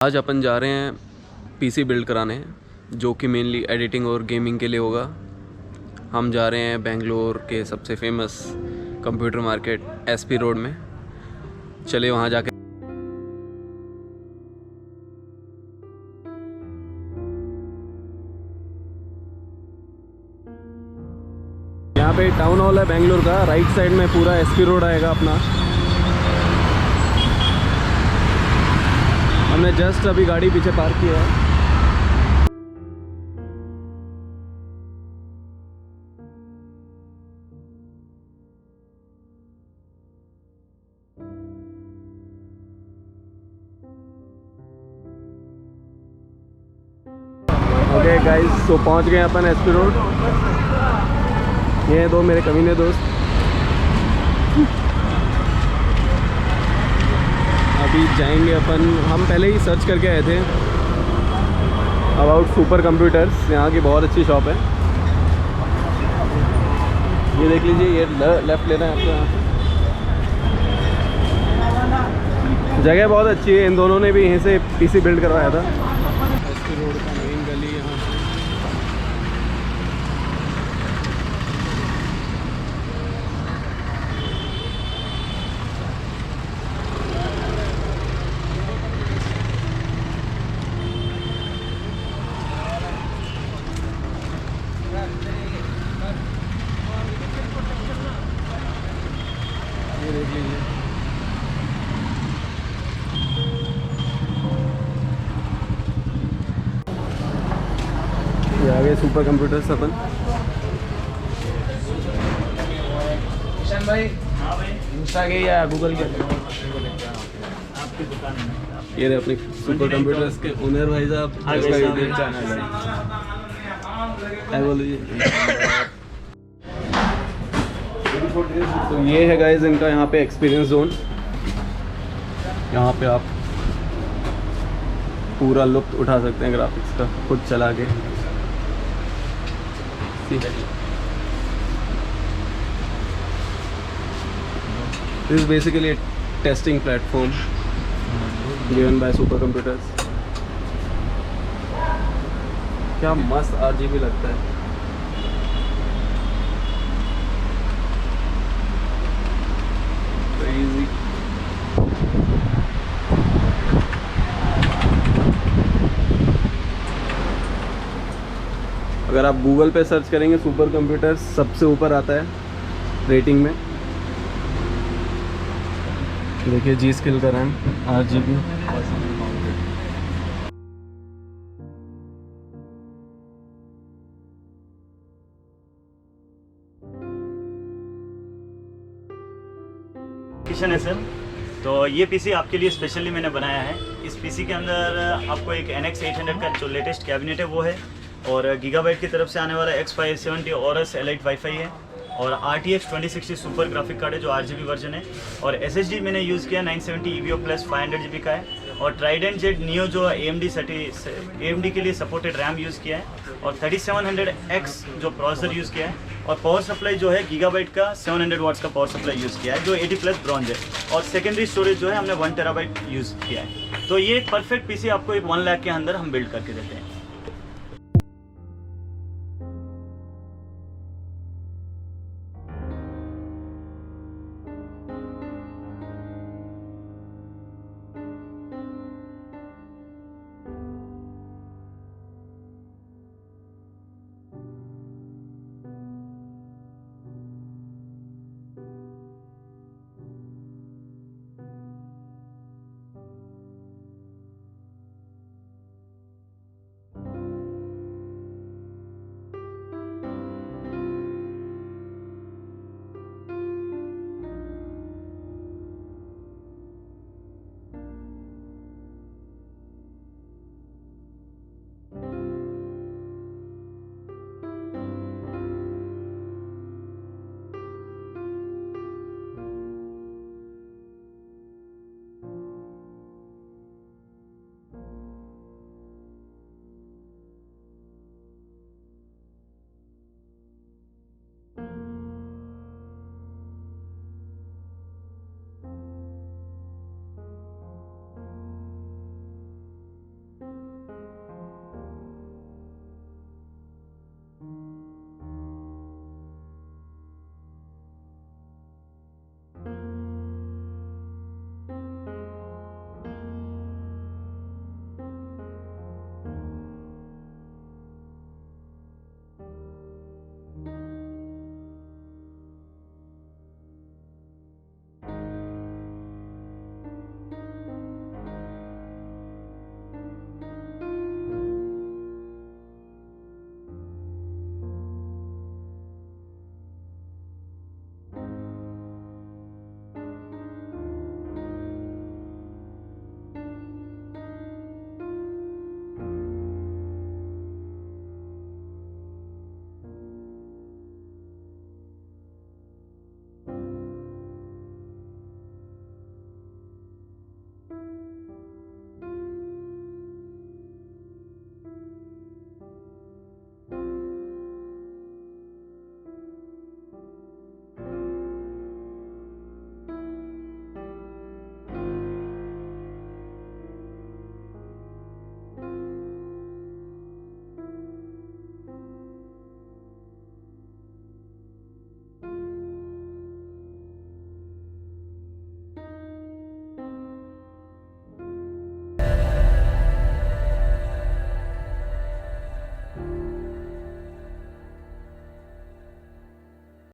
आज अपन जा रहे हैं पीसी बिल्ड कराने, जो कि मेनली एडिटिंग और गेमिंग के लिए होगा। हम जा रहे हैं बेंगलोर के सबसे famous computer market SP road में। चलिए वहाँ जाके यहाँ पे टाउन हॉल है बेंगलोर का। राइट साइड में पूरा एसपी रोड आएगा अपना। हमने जस्ट अभी गाड़ी पीछे पार्क किया है। ओके गाइस, तो पहुंच गए अपन एसपी रोड। ये दो मेरे कमीने दोस्त। अभी जाएंगे अपन। हम पहले ही सर्च करके आए थे अबाउट सुपर कंप्यूटर्स। यहाँ की बहुत अच्छी शॉप है। ये देख लीजिए, ये लेफ़्ट लेना है आपको। यहाँ जगह बहुत अच्छी है। इन दोनों ने भी यहीं से पीसी बिल्ड करवाया था। एसपी रोड का मेन गली यहाँ से। ये देख लीजिए, ये आगे सुपर कंप्यूटर्स अपन। किशन भाई, हाँ भाई, इंस्टा के या गूगल के आपकी दुकान है। ये रहे अपने सुपर कंप्यूटर्स के ओनर भाई साहब। इसका यूट्यूब चैनल है। तो ये है गाइस इनका यहाँ पे एक्सपीरियंस जोन। यहाँ पे आप पूरा लुत्फ उठा सकते हैं ग्राफिक्स का, खुद चला के। This is basically testing platform given by super computers. क्या मस्त आरजीबी लगता है। Crazy. अगर आप गूगल पे सर्च करेंगे सुपर कंप्यूटर्स, सबसे ऊपर आता है रेटिंग में। देखिए जी स्किल का रैम, आरजीबी। किशन है सर। तो ये पीसी आपके लिए स्पेशली मैंने बनाया है। इस पीसी के अंदर आपको एक NX 800 का जो लेटेस्ट कैबिनेट है वो है, और गीगाबाइट की तरफ से आने वाला X570 Aorus एलाइट वाईफाई है, और RTX 2060 सुपर ग्राफिक कार्ड है जो RGB वर्जन है, और SSD मैंने यूज़ किया 970 EVO Plus 500 GB का है, और Trident Neo जो AMD के लिए सपोर्टेड रैम यूज़ किया है, और 3700X जो प्रोसेसर यूज़ किया है, और पावर सप्लाई जो है गीगाबाइट का 700 वाट्स का पावर सप्लाई यूज़ किया है जो 80+ ब्रॉन्ज है, और सेकेंडरी स्टोरेज जो है हमने 1 TB यूज़ किया है। तो ये एक परफेक्ट पीसी आपको एक 1 लाख के अंदर हम बिल्ड करके देते हैं।